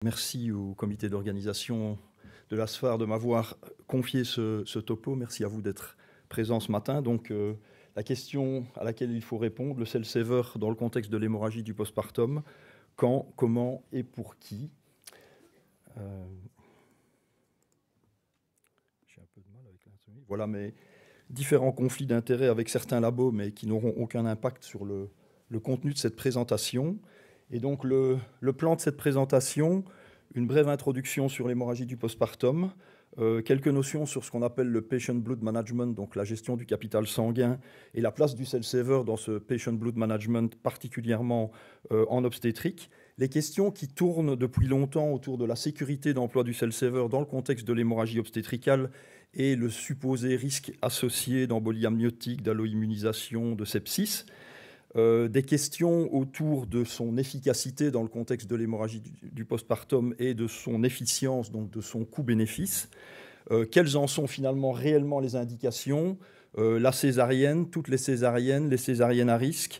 Merci au comité d'organisation de l'ASFAR de m'avoir confié ce topo. Merci à vous d'être présent ce matin. Donc, la question à laquelle il faut répondre, le cell saver dans le contexte de l'hémorragie du postpartum, quand, comment et pour qui. J'ai un peu de mal avec l'insomnie. Voilà, mais différents conflits d'intérêts avec certains labos, mais qui n'auront aucun impact sur le contenu de cette présentation. Et donc, le plan de cette présentation, une brève introduction sur l'hémorragie du postpartum, quelques notions sur ce qu'on appelle le patient blood management, donc la gestion du capital sanguin, et la place du cell saver dans ce patient blood management, particulièrement en obstétrique. Les questions qui tournent depuis longtemps autour de la sécurité d'emploi du cell saver dans le contexte de l'hémorragie obstétricale et le supposé risque associé d'embolie amniotique, d'alloimmunisation, de sepsis. Des questions autour de son efficacité dans le contexte de l'hémorragie du postpartum et de son efficience, donc de son coût-bénéfice. Quelles en sont finalement réellement les indications? La césarienne, toutes les césariennes à risque.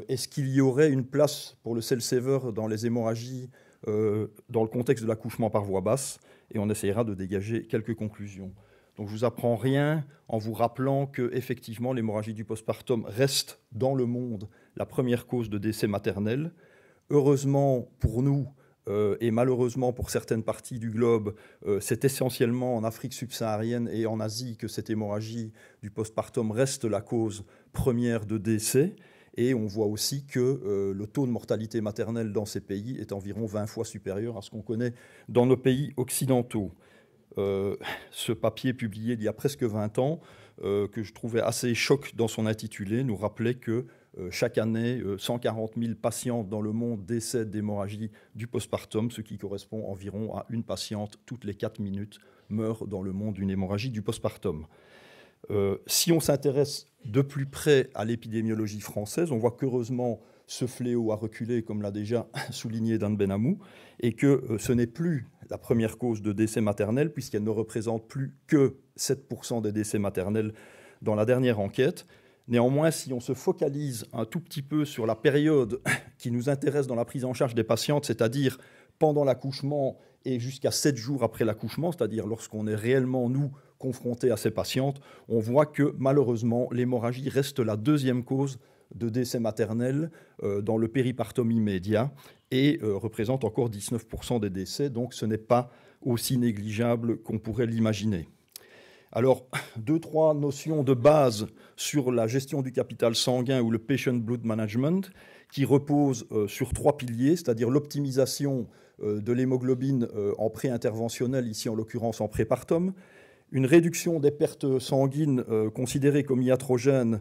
Est-ce qu'il y aurait une place pour le cell saver dans les hémorragies dans le contexte de l'accouchement par voie basse? Et on essaiera de dégager quelques conclusions. Donc je ne vous apprends rien en vous rappelant qu'effectivement l'hémorragie du postpartum reste dans le monde la première cause de décès maternel. Heureusement pour nous et malheureusement pour certaines parties du globe, c'est essentiellement en Afrique subsaharienne et en Asie que cette hémorragie du postpartum reste la cause première de décès. Et on voit aussi que le taux de mortalité maternelle dans ces pays est environ 20 fois supérieur à ce qu'on connaît dans nos pays occidentaux. Ce papier publié il y a presque 20 ans, que je trouvais assez choc dans son intitulé, nous rappelait que chaque année, 140 000 patientes dans le monde décèdent d'hémorragie du postpartum, ce qui correspond environ à une patiente toutes les 4 minutes meurt dans le monde d'une hémorragie du postpartum. Si on s'intéresse de plus près à l'épidémiologie française, on voit qu'heureusement ce fléau a reculé, comme l'a déjà souligné Dan Benhamou, et que ce n'est plus la première cause de décès maternel, puisqu'elle ne représente plus que 7% des décès maternels dans la dernière enquête. Néanmoins, si on se focalise un tout petit peu sur la période qui nous intéresse dans la prise en charge des patientes, c'est-à-dire pendant l'accouchement et jusqu'à 7 jours après l'accouchement, c'est-à-dire lorsqu'on est réellement, nous, confrontés à ces patientes, on voit que malheureusement, l'hémorragie reste la deuxième cause de décès maternel dans le péripartum immédiat et représente encore 19% des décès, donc ce n'est pas aussi négligeable qu'on pourrait l'imaginer. Alors, 2-3 notions de base sur la gestion du capital sanguin ou le patient blood management qui reposent sur 3 piliers, c'est-à-dire l'optimisation de l'hémoglobine en pré-interventionnel, ici en l'occurrence en prépartum, une réduction des pertes sanguines considérées comme iatrogènes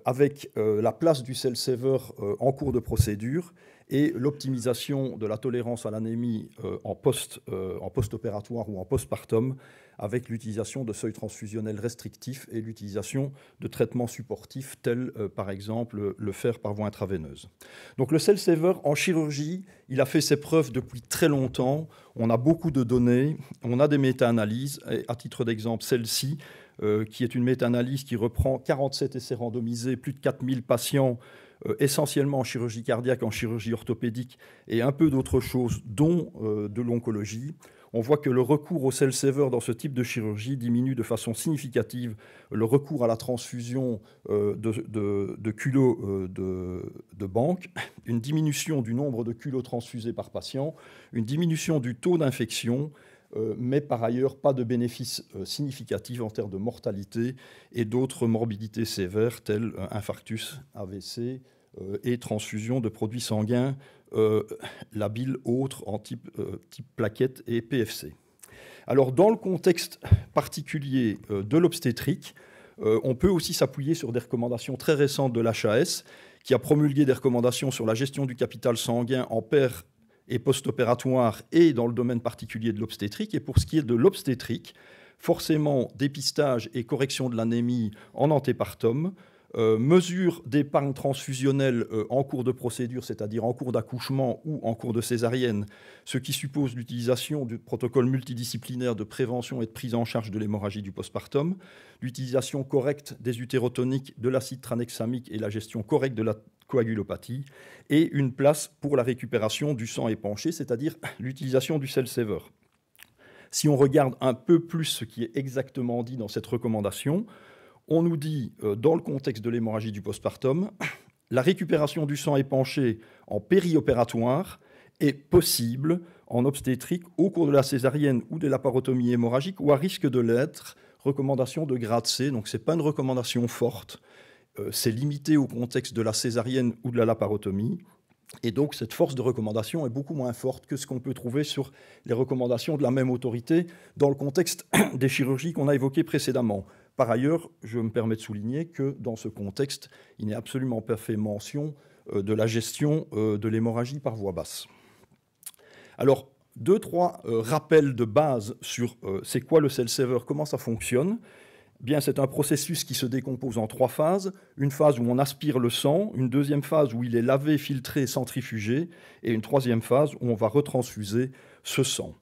avec la place du cell saver en cours de procédure et l'optimisation de la tolérance à l'anémie en post-opératoire ou en postpartum avec l'utilisation de seuils transfusionnels restrictifs et l'utilisation de traitements supportifs tels par exemple le fer par voie intraveineuse. Donc le cell saver en chirurgie, il a fait ses preuves depuis très longtemps. On a beaucoup de données, on a des méta-analyses. Et à titre d'exemple, celle-ci, qui est une méta-analyse qui reprend 47 essais randomisés, plus de 4000 patients, essentiellement en chirurgie cardiaque, en chirurgie orthopédique et un peu d'autres choses, dont de l'oncologie. On voit que le recours au cell saver dans ce type de chirurgie diminue de façon significative le recours à la transfusion de culots de banque, une diminution du nombre de culots transfusés par patient, une diminution du taux d'infection, mais par ailleurs pas de bénéfices significatifs en termes de mortalité et d'autres morbidités sévères telles infarctus, AVC et transfusion de produits sanguins labiles autres en type plaquettes et PFC. Alors dans le contexte particulier de l'obstétrique, on peut aussi s'appuyer sur des recommandations très récentes de l'HAS qui a promulgué des recommandations sur la gestion du capital sanguin en père et post-opératoire et dans le domaine particulier de l'obstétrique. Et pour ce qui est de l'obstétrique, forcément dépistage et correction de l'anémie en antépartum, mesure d'épargne transfusionnelle en cours de procédure, c'est-à-dire en cours d'accouchement ou en cours de césarienne, ce qui suppose l'utilisation du protocole multidisciplinaire de prévention et de prise en charge de l'hémorragie du postpartum, l'utilisation correcte des utérotoniques, de l'acide tranexamique et la gestion correcte de la coagulopathie, et une place pour la récupération du sang épanché, c'est-à-dire l'utilisation du cell saver. Si on regarde un peu plus ce qui est exactement dit dans cette recommandation, on nous dit, dans le contexte de l'hémorragie du postpartum, la récupération du sang épanché en périopératoire est possible en obstétrique au cours de la césarienne ou de la laparotomie hémorragique ou à risque de l'être, recommandation de grade C, donc ce n'est pas une recommandation forte, c'est limité au contexte de la césarienne ou de la laparotomie. Et donc, cette force de recommandation est beaucoup moins forte que ce qu'on peut trouver sur les recommandations de la même autorité dans le contexte des chirurgies qu'on a évoquées précédemment. Par ailleurs, je me permets de souligner que dans ce contexte, il n'est absolument pas fait mention de la gestion de l'hémorragie par voie basse. Alors, 2-3 rappels de base sur c'est quoi le cell saver, comment ça fonctionne. Bien, c'est un processus qui se décompose en 3 phases. Une phase où on aspire le sang, une deuxième phase où il est lavé, filtré, centrifugé, et une troisième phase où on va retransfuser ce sang.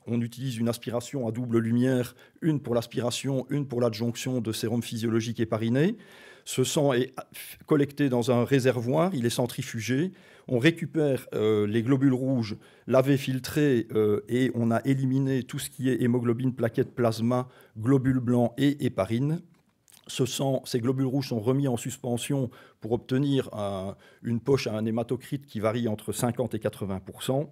On utilise une aspiration à double lumière, une pour l'aspiration, une pour l'adjonction de sérum physiologique hépariné. Ce sang est collecté dans un réservoir, il est centrifugé. On récupère les globules rouges lavés, filtrés, et on a éliminé tout ce qui est hémoglobine, plaquettes, plasma, globules blancs et héparine. Ces globules rouges sont remis en suspension pour obtenir une poche à un hématocrite qui varie entre 50 et 80%.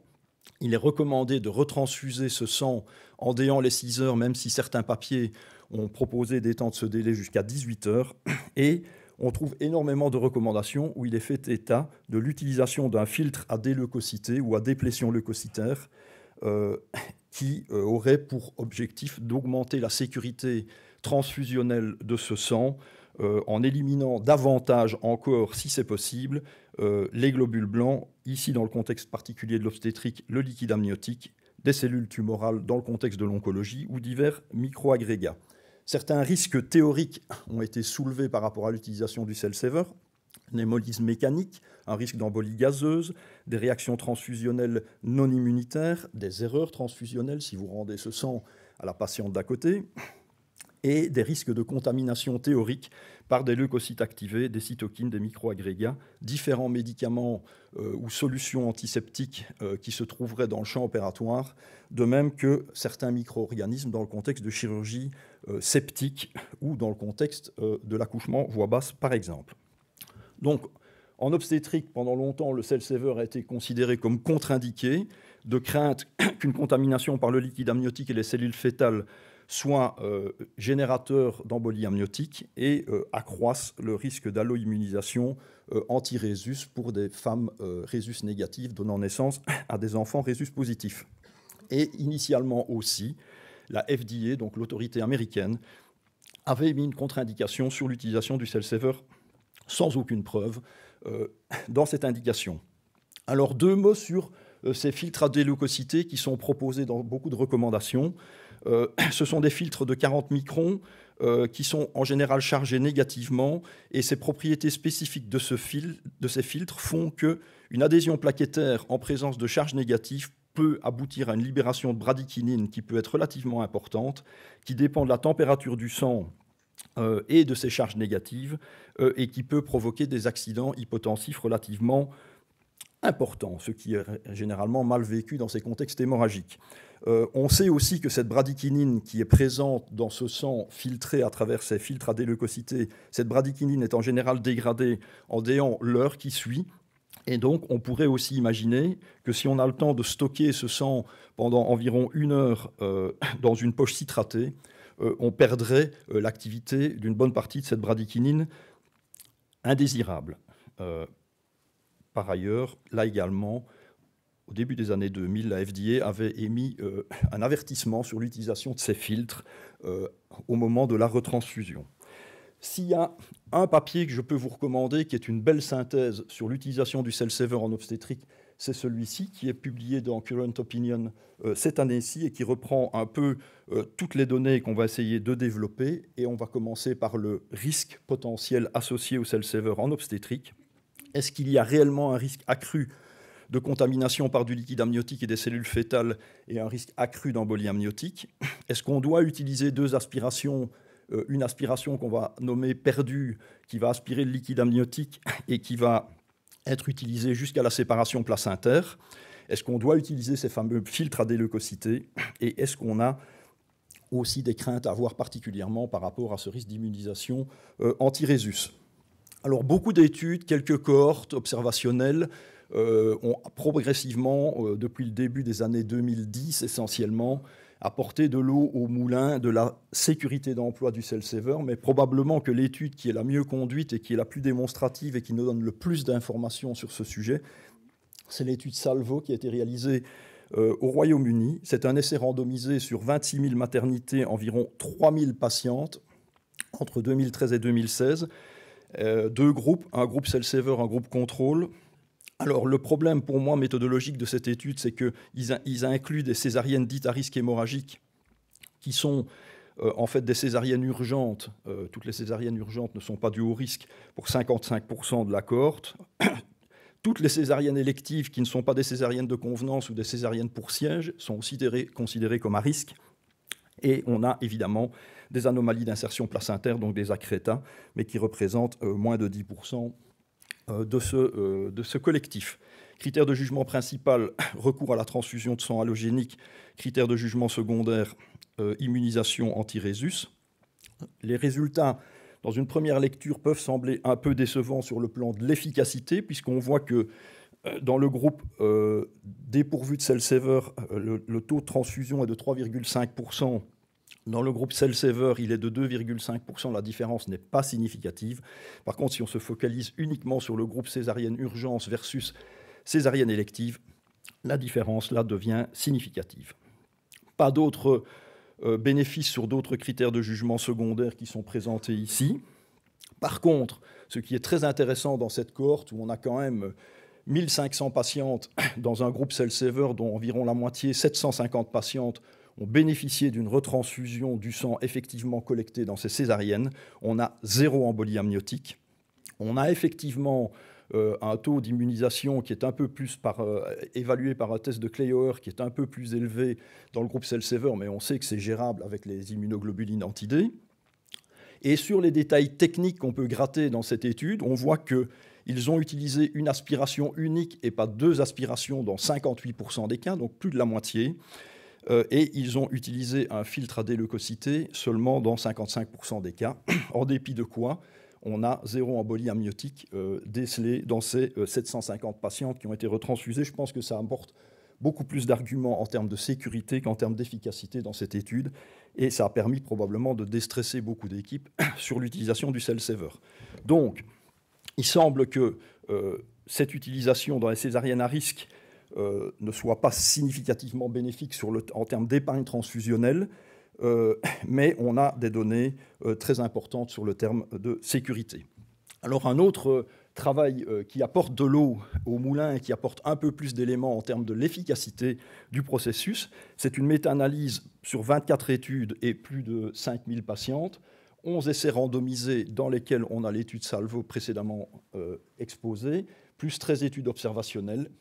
Il est recommandé de retransfuser ce sang en déant les 6 heures, même si certains papiers ont proposé d'étendre ce délai jusqu'à 18 heures. Et on trouve énormément de recommandations où il est fait état de l'utilisation d'un filtre à déleucocité ou à déplétion leucocytaire qui aurait pour objectif d'augmenter la sécurité transfusionnelle de ce sang en éliminant davantage encore, si c'est possible, les globules blancs, ici dans le contexte particulier de l'obstétrique, le liquide amniotique, des cellules tumorales dans le contexte de l'oncologie ou divers microagrégats. Certains risques théoriques ont été soulevés par rapport à l'utilisation du cell saver, une hémolyse mécanique, un risque d'embolie gazeuse, des réactions transfusionnelles non immunitaires, des erreurs transfusionnelles si vous rendez ce sang à la patiente d'à côté, et des risques de contamination théorique par des leucocytes activés, des cytokines, des microagrégats, différents médicaments ou solutions antiseptiques qui se trouveraient dans le champ opératoire, de même que certains micro-organismes dans le contexte de chirurgie septique ou dans le contexte de l'accouchement voie basse, par exemple. Donc, en obstétrique, pendant longtemps, le cell saver a été considéré comme contre-indiqué, de crainte qu'une contamination par le liquide amniotique et les cellules fœtales soit générateur d'embolie amniotique et accroissent le risque d'alloimmunisation anti-rhésus pour des femmes rhésus négatives donnant naissance à des enfants rhésus positifs. Et initialement aussi, la FDA, donc l'autorité américaine, avait mis une contre-indication sur l'utilisation du cell saver sans aucune preuve dans cette indication. Alors 2 mots sur ces filtres à déleucocité qui sont proposés dans beaucoup de recommandations. Ce sont des filtres de 40 microns qui sont en général chargés négativement et ces propriétés spécifiques de ces filtres font qu'une adhésion plaquettaire en présence de charges négatives peut aboutir à une libération de bradykinine qui peut être relativement importante, qui dépend de la température du sang et de ces charges négatives et qui peut provoquer des accidents hypotensifs relativement importants, ce qui est généralement mal vécu dans ces contextes hémorragiques. On sait aussi que cette bradykinine qui est présente dans ce sang filtré à travers ces filtres à déleucocité, cette bradykinine est en général dégradée en déant l'heure qui suit. Et donc, on pourrait aussi imaginer que si on a le temps de stocker ce sang pendant environ 1 heure dans une poche citratée, on perdrait l'activité d'une bonne partie de cette bradykinine indésirable. Par ailleurs, là également, au début des années 2000, la FDA avait émis un avertissement sur l'utilisation de ces filtres au moment de la retransfusion. S'il y a un papier que je peux vous recommander, qui est une belle synthèse sur l'utilisation du cell saver en obstétrique, c'est celui-ci, qui est publié dans Current Opinion cette année-ci et qui reprend un peu toutes les données qu'on va essayer de développer. Et on va commencer par le risque potentiel associé au cell saver en obstétrique. Est-ce qu'il y a réellement un risque accru de contamination par du liquide amniotique et des cellules fœtales et un risque accru d'embolie amniotique? Est-ce qu'on doit utiliser 2 aspirations, une aspiration qu'on va nommer perdue, qui va aspirer le liquide amniotique et qui va être utilisé jusqu'à la séparation placentaire? Est-ce qu'on doit utiliser ces fameux filtres à déleucocité? Et est-ce qu'on a aussi des craintes à avoir particulièrement par rapport à ce risque d'immunisation anti-Rhésus? Alors, beaucoup d'études, quelques cohortes observationnelles ont progressivement, depuis le début des années 2010 essentiellement, apporté de l'eau au moulin de la sécurité d'emploi du cell saver, mais probablement que l'étude qui est la mieux conduite et qui est la plus démonstrative et qui nous donne le plus d'informations sur ce sujet, c'est l'étude Salvo qui a été réalisée au Royaume-Uni. C'est un essai randomisé sur 26 000 maternités, environ 3 000 patientes, entre 2013 et 2016. Deux groupes, un groupe cell saver, un groupe contrôle. Alors, le problème pour moi méthodologique de cette étude, c'est qu'ils incluent des césariennes dites à risque hémorragique, qui sont en fait des césariennes urgentes. Toutes les césariennes urgentes ne sont pas dues au risque pour 55% de la cohorte. Toutes les césariennes électives qui ne sont pas des césariennes de convenance ou des césariennes pour siège sont aussi considérées comme à risque. Et on a évidemment des anomalies d'insertion placentaire, donc des accrétas, mais qui représentent moins de 10% de ce collectif. Critère de jugement principal, recours à la transfusion de sang allogénique. Critère de jugement secondaire, immunisation anti-Rhésus. Les résultats, dans une première lecture, peuvent sembler un peu décevants sur le plan de l'efficacité, puisqu'on voit que dans le groupe dépourvu de cell saver, le taux de transfusion est de 3,5%. Dans le groupe cell saver, il est de 2,5%. La différence n'est pas significative. Par contre, si on se focalise uniquement sur le groupe césarienne urgence versus césarienne élective, la différence là devient significative. Pas d'autres bénéfices sur d'autres critères de jugement secondaires qui sont présentés ici. Par contre, ce qui est très intéressant dans cette cohorte, où on a quand même 1500 patientes dans un groupe cell saver, dont environ la moitié, 750 patientes, ont bénéficié d'une retransfusion du sang effectivement collecté dans ces césariennes. On a 0 embolie amniotique. On a effectivement un taux d'immunisation qui est un peu plus évalué par un test de Kleioer, qui est un peu plus élevé dans le groupe cell saver, mais on sait que c'est gérable avec les immunoglobulines anti-D. Et sur les détails techniques qu'on peut gratter dans cette étude, on voit qu'ils ont utilisé une aspiration unique et pas 2 aspirations dans 58% des cas, donc plus de la moitié. Et ils ont utilisé un filtre à déleucocité seulement dans 55% des cas, en dépit de quoi on a 0 embolie amniotique décelée dans ces 750 patientes qui ont été retransfusées. Je pense que ça apporte beaucoup plus d'arguments en termes de sécurité qu'en termes d'efficacité dans cette étude, et ça a permis probablement de déstresser beaucoup d'équipes sur l'utilisation du cell saver. Donc, il semble que cette utilisation dans les césariennes à risque ne soit pas significativement bénéfique en termes d'épargne transfusionnelle, mais on a des données très importantes sur le terme de sécurité. Alors un autre travail qui apporte de l'eau au moulin et qui apporte un peu plus d'éléments en termes de l'efficacité du processus, c'est une méta-analyse sur 24 études et plus de 5000 patientes, 11 essais randomisés dans lesquels on a l'étude Salvo précédemment exposée, plus 13 études observationnelles.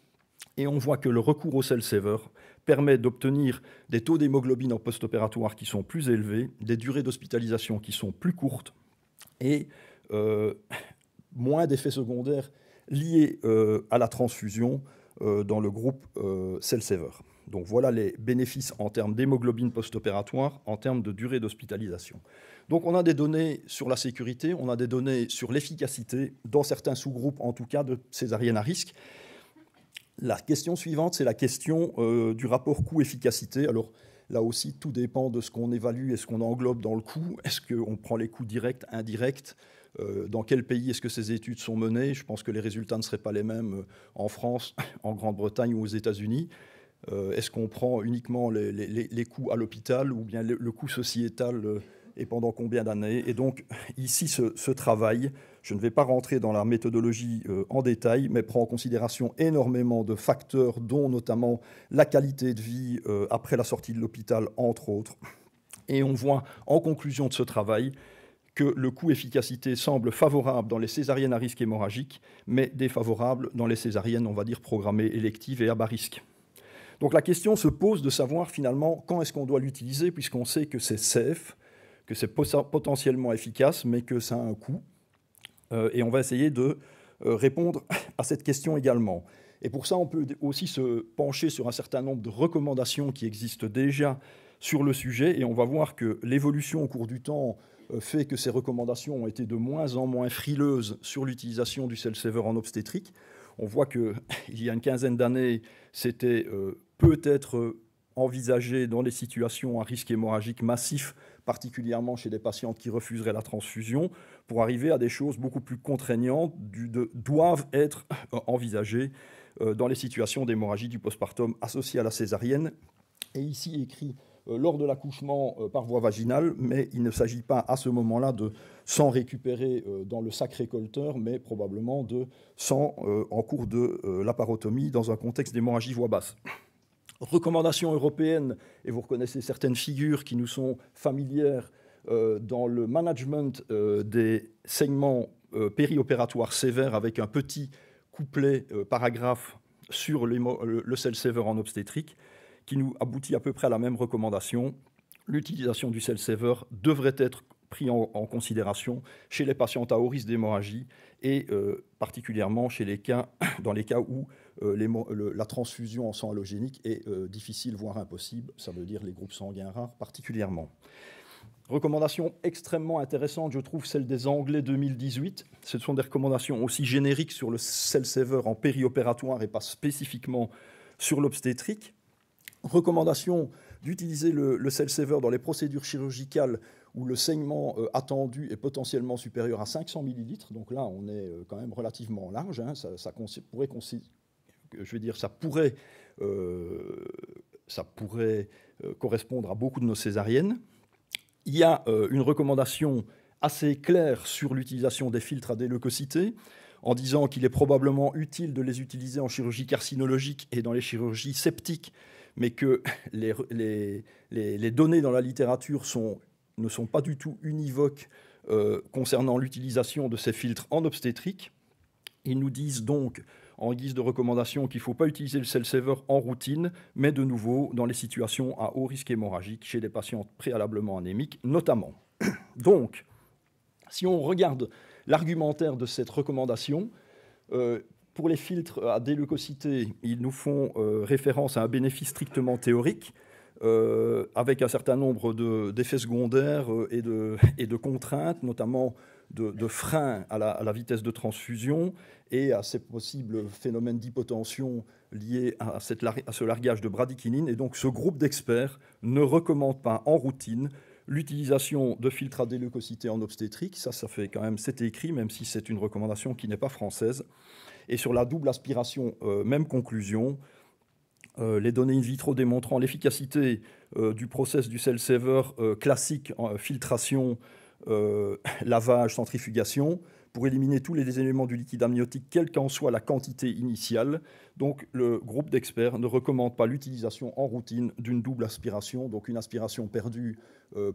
Et on voit que le recours au cell saver permet d'obtenir des taux d'hémoglobine en post-opératoire qui sont plus élevés, des durées d'hospitalisation qui sont plus courtes et moins d'effets secondaires liés à la transfusion dans le groupe cell saver. Donc voilà les bénéfices en termes d'hémoglobine post-opératoire, en termes de durée d'hospitalisation. Donc on a des données sur la sécurité, on a des données sur l'efficacité, dans certains sous-groupes en tout cas de césarienne à risque. La question suivante, c'est la question du rapport coût-efficacité. Alors là aussi, tout dépend de ce qu'on évalue et ce qu'on englobe dans le coût. Est-ce qu'on prend les coûts directs, indirects? Dans quel pays est-ce que ces études sont menées? Je pense que les résultats ne seraient pas les mêmes en France, en Grande-Bretagne ou aux États-Unis. Est-ce qu'on prend uniquement les coûts à l'hôpital ou bien le coût sociétal et pendant combien d'années? Et donc, ici, ce travail, je ne vais pas rentrer dans la méthodologie en détail, mais prend en considération énormément de facteurs, dont notamment la qualité de vie après la sortie de l'hôpital, entre autres. Et on voit, en conclusion de ce travail, que le coût-efficacité semble favorable dans les césariennes à risque hémorragique, mais défavorable dans les césariennes, on va dire, programmées électives et à bas risque. Donc la question se pose de savoir finalement quand est-ce qu'on doit l'utiliser, puisqu'on sait que c'est safe, que c'est potentiellement efficace, mais que ça a un coût. Et on va essayer de répondre à cette question également. Et pour ça, on peut aussi se pencher sur un certain nombre de recommandations qui existent déjà sur le sujet, et on va voir que l'évolution au cours du temps fait que ces recommandations ont été de moins en moins frileuses sur l'utilisation du cell saver en obstétrique. On voit qu'il y a une quinzaine d'années, c'était peut-être envisagé dans les situations à risque hémorragique massif, particulièrement chez des patientes qui refuseraient la transfusion, pour arriver à des choses beaucoup plus contraignantes, doivent être envisagées dans les situations d'hémorragie du postpartum associées à la césarienne. Et ici écrit lors de l'accouchement par voie vaginale, mais il ne s'agit pas à ce moment-là de sang récupéré dans le sac récolteur, mais probablement de sang en cours de laparotomie dans un contexte d'hémorragie voie basse. Recommandations européennes, et vous reconnaissez certaines figures qui nous sont familières dans le management des saignements périopératoires sévères avec un petit couplet paragraphe sur le cell saver en obstétrique, qui nous aboutit à peu près à la même recommandation. L'utilisation du cell saver devrait être pris en considération chez les patientes à haut risque d'hémorragie et particulièrement dans les cas où la transfusion en sang allogénique est difficile, voire impossible. Ça veut dire les groupes sanguins rares particulièrement. Recommandation extrêmement intéressante, je trouve, celle des Anglais 2018. Ce sont des recommandations aussi génériques sur le cell saver en périopératoire et pas spécifiquement sur l'obstétrique. Recommandation d'utiliser le cell saver dans les procédures chirurgicales où le saignement attendu est potentiellement supérieur à 500 ml. Donc là, on est quand même relativement large. Hein. Ça pourrait correspondre à beaucoup de nos césariennes. Il y a une recommandation assez claire sur l'utilisation des filtres à déleucocité, en disant qu'il est probablement utile de les utiliser en chirurgie carcinologique et dans les chirurgies septiques, mais que les données dans la littérature ne sont pas du tout univoques concernant l'utilisation de ces filtres en obstétrique. Ils nous disent donc, en guise de recommandation, qu'il ne faut pas utiliser le cell saver en routine, mais de nouveau dans les situations à haut risque hémorragique chez des patients préalablement anémiques, notamment. Donc, si on regarde l'argumentaire de cette recommandation, pour les filtres à déleucocité, ils nous font référence à un bénéfice strictement théorique, avec un certain nombre d'effets secondaires et de contraintes, notamment de freins à la vitesse de transfusion et à ces possibles phénomènes d'hypotension liés à ce largage de bradykinine. Et donc ce groupe d'experts ne recommande pas en routine l'utilisation de filtres à déleucocité en obstétrique. Ça fait quand même, c'est écrit, même si c'est une recommandation qui n'est pas française. Et sur la double aspiration, même conclusion. Les données in vitro démontrant l'efficacité du process du cell saver classique, filtration, lavage, centrifugation, pour éliminer tous les éléments du liquide amniotique, quelle qu'en soit la quantité initiale. Donc le groupe d'experts ne recommande pas l'utilisation en routine d'une double aspiration, donc une aspiration perdue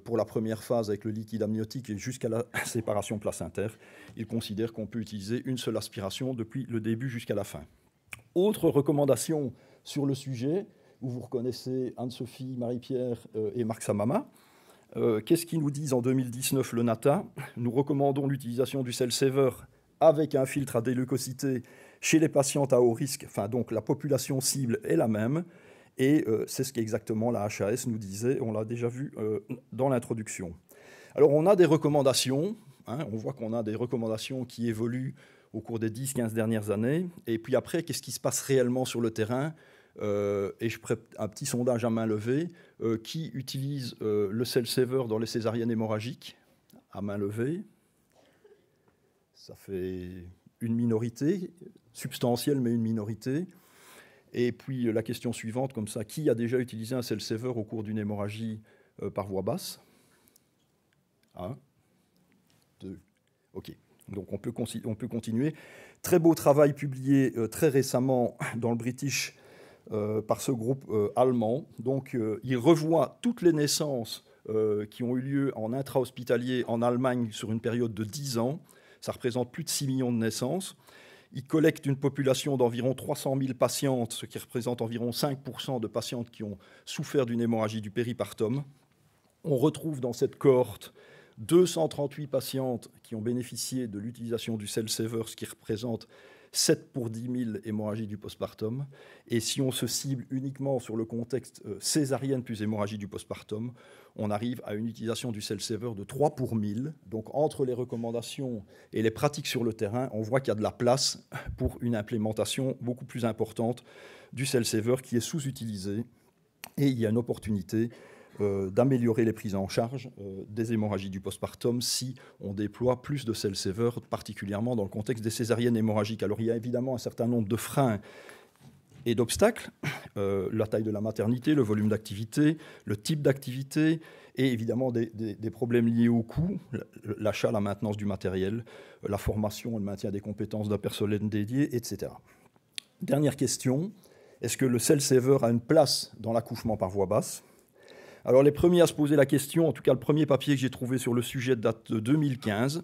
pour la première phase avec le liquide amniotique et jusqu'à la séparation placentaire. Il considère qu'on peut utiliser une seule aspiration depuis le début jusqu'à la fin. Autre recommandation sur le sujet, où vous reconnaissez Anne-Sophie, Marie-Pierre et Marc Samama. Qu'est-ce qu'ils nous disent en 2019, le NATA? Nous recommandons l'utilisation du cell saver avec un filtre à déleucocité chez les patientes à haut risque, enfin donc la population cible est la même, et c'est ce qu'exactement la HAS nous disait, on l'a déjà vu dans l'introduction. Alors on a des recommandations, hein, on voit qu'on a des recommandations qui évoluent au cours des 10-15 dernières années, et puis après, qu'est-ce qui se passe réellement sur le terrain? Et je ferai un petit sondage à main levée. Qui utilise le cell saver dans les césariennes hémorragiques? À main levée. Ça fait une minorité, substantielle, mais une minorité. Et puis la question suivante, comme ça, qui a déjà utilisé un cell saver au cours d'une hémorragie par voie basse? 1, 2, ok. Donc on peut continuer. Très beau travail publié très récemment dans le British par ce groupe allemand. Donc il revoit toutes les naissances qui ont eu lieu en intra-hospitalier en Allemagne sur une période de 10 ans. Ça représente plus de 6 millions de naissances. Il collecte une population d'environ 300 000 patientes, ce qui représente environ 5% de patientes qui ont souffert d'une hémorragie du péripartum. On retrouve dans cette cohorte 238 patientes qui ont bénéficié de l'utilisation du Cell Saver, ce qui représente 7 pour 10 000 hémorragies du postpartum. Et si on se cible uniquement sur le contexte césarienne plus hémorragie du postpartum, on arrive à une utilisation du Cell Saver de 3 pour 1000. Donc entre les recommandations et les pratiques sur le terrain, on voit qu'il y a de la place pour une implémentation beaucoup plus importante du Cell Saver qui est sous-utilisé. Et il y a une opportunité d'améliorer les prises en charge des hémorragies du postpartum si on déploie plus de Cell Saver, particulièrement dans le contexte des césariennes hémorragiques. Alors il y a évidemment un certain nombre de freins et d'obstacles, la taille de la maternité, le volume d'activité, le type d'activité, et évidemment des problèmes liés au coût, l'achat, la maintenance du matériel, la formation, le maintien des compétences d'un personnel dédié, etc. Dernière question, est-ce que le Cell Saver a une place dans l'accouchement par voie basse ? Alors les premiers à se poser la question, en tout cas le premier papier que j'ai trouvé sur le sujet date de 2015,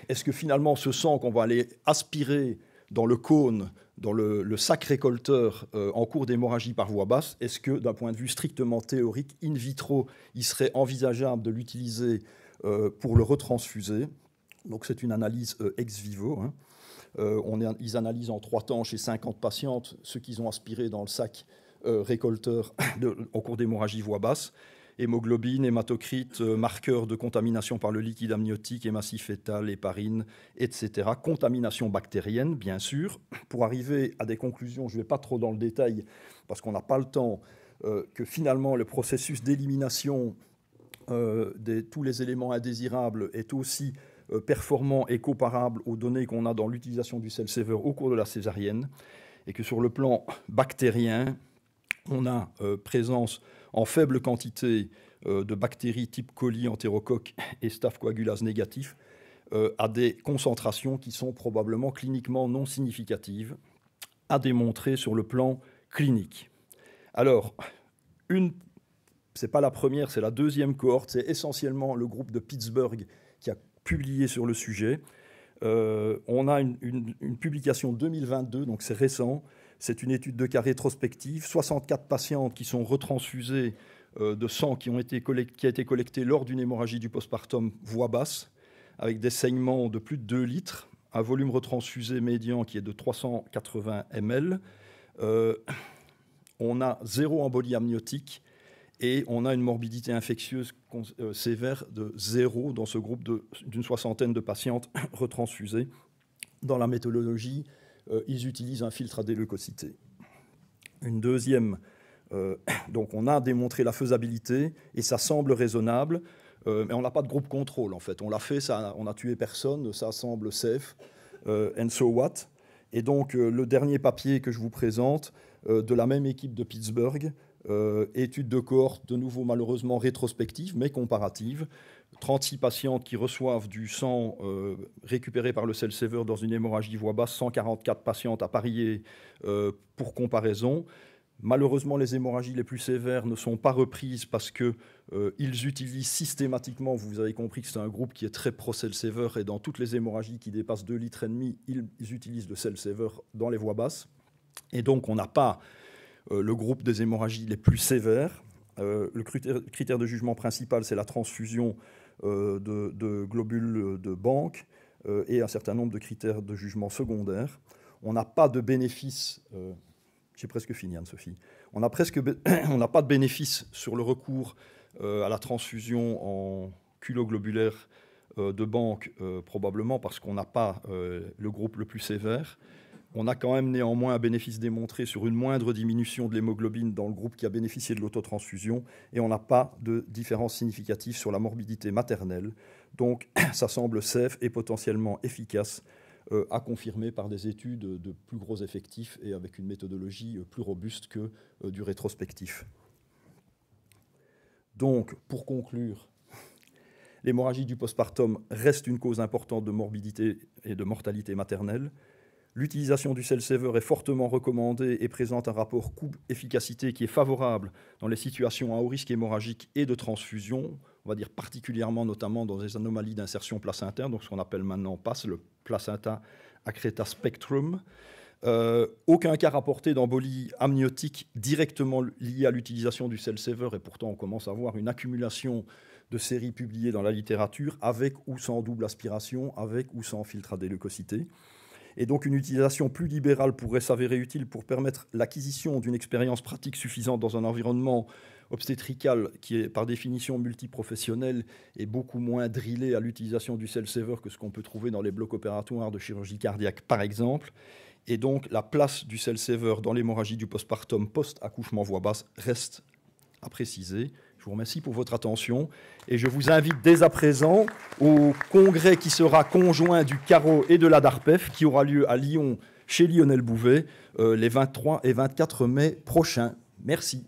est-ce que finalement ce sang qu'on va aller aspirer dans le cône, dans le sac récolteur en cours d'hémorragie par voie basse, est-ce que d'un point de vue strictement théorique, in vitro, il serait envisageable de l'utiliser pour le retransfuser? Donc c'est une analyse ex vivo. Hein. Ils analysent en 3 temps chez 50 patientes ce qu'ils ont aspiré dans le sac récolteur au cours d'hémorragie voie basse, hémoglobine, hématocrite, marqueurs de contamination par le liquide amniotique, hématie fétale, héparine, etc. Contamination bactérienne, bien sûr, pour arriver à des conclusions, je ne vais pas trop dans le détail parce qu'on n'a pas le temps, que finalement le processus d'élimination de tous les éléments indésirables est aussi performant et comparable aux données qu'on a dans l'utilisation du Cell Saver au cours de la césarienne, et que sur le plan bactérien, on a présence en faible quantité de bactéries type coli, entérocoque et staph coagulase négatif à des concentrations qui sont probablement cliniquement non significatives à démontrer sur le plan clinique. Alors, ce n'est pas la première, c'est la deuxième cohorte, c'est essentiellement le groupe de Pittsburgh qui a publié sur le sujet. On a une publication 2022, donc c'est récent. C'est une étude de cas rétrospective. 64 patientes qui sont retransfusées de sang qui a été collecté lors d'une hémorragie du postpartum voie basse, avec des saignements de plus de 2 litres, un volume retransfusé médian qui est de 380 ml. On a 0 embolie amniotique et on a une morbidité infectieuse sévère de 0 dans ce groupe d'une soixantaine de patientes retransfusées. Dans la méthodologie, ils utilisent un filtre à déleucocytés. Une deuxième, donc on a démontré la faisabilité et ça semble raisonnable, mais on n'a pas de groupe contrôle en fait. On l'a fait, on n'a tué personne, ça semble safe, and so what. Et donc le dernier papier que je vous présente, de la même équipe de Pittsburgh, étude de cohorte, de nouveau malheureusement rétrospective, mais comparative. 36 patientes qui reçoivent du sang récupéré par le Cell Saver dans une hémorragie voie basse, 144 patientes à parier pour comparaison. Malheureusement, les hémorragies les plus sévères ne sont pas reprises parce qu'ils utilisent systématiquement, vous avez compris que c'est un groupe qui est très pro-Cell Saver, et dans toutes les hémorragies qui dépassent 2,5 litres, ils utilisent le Cell Saver dans les voies basses. Et donc, on n'a pas le groupe des hémorragies les plus sévères. Le critère de jugement principal, c'est la transfusion de globules de banque et un certain nombre de critères de jugement secondaires. On n'a pas de bénéfice, j'ai presque fini Anne-Sophie, on n'a pas de bénéfice sur le recours à la transfusion en culoglobulaire de banque, probablement parce qu'on n'a pas le groupe le plus sévère. On a quand même néanmoins un bénéfice démontré sur une moindre diminution de l'hémoglobine dans le groupe qui a bénéficié de l'autotransfusion, et on n'a pas de différence significative sur la morbidité maternelle. Donc ça semble safe et potentiellement efficace à confirmer par des études de plus gros effectifs et avec une méthodologie plus robuste que du rétrospectif. Donc, pour conclure, l'hémorragie du postpartum reste une cause importante de morbidité et de mortalité maternelle. L'utilisation du Cell Saver est fortement recommandée et présente un rapport coût-efficacité qui est favorable dans les situations à haut risque hémorragique et de transfusion, on va dire particulièrement notamment dans des anomalies d'insertion placentaire, donc ce qu'on appelle maintenant PAS, le placenta accreta spectrum. Aucun cas rapporté d'embolie amniotique directement lié à l'utilisation du Cell Saver, et pourtant on commence à voir une accumulation de séries publiées dans la littérature, avec ou sans double aspiration, avec ou sans filtre à déleucocité. Et donc une utilisation plus libérale pourrait s'avérer utile pour permettre l'acquisition d'une expérience pratique suffisante dans un environnement obstétrical qui est par définition multiprofessionnel et beaucoup moins drillé à l'utilisation du cell saver que ce qu'on peut trouver dans les blocs opératoires de chirurgie cardiaque par exemple. Et donc la place du cell saver dans l'hémorragie du postpartum post-accouchement voix basse reste à préciser. Je vous remercie pour votre attention et je vous invite dès à présent au congrès qui sera conjoint du CARO et de la DARPEF qui aura lieu à Lyon chez Lionel Bouvet les 23 et 24 mai prochains. Merci.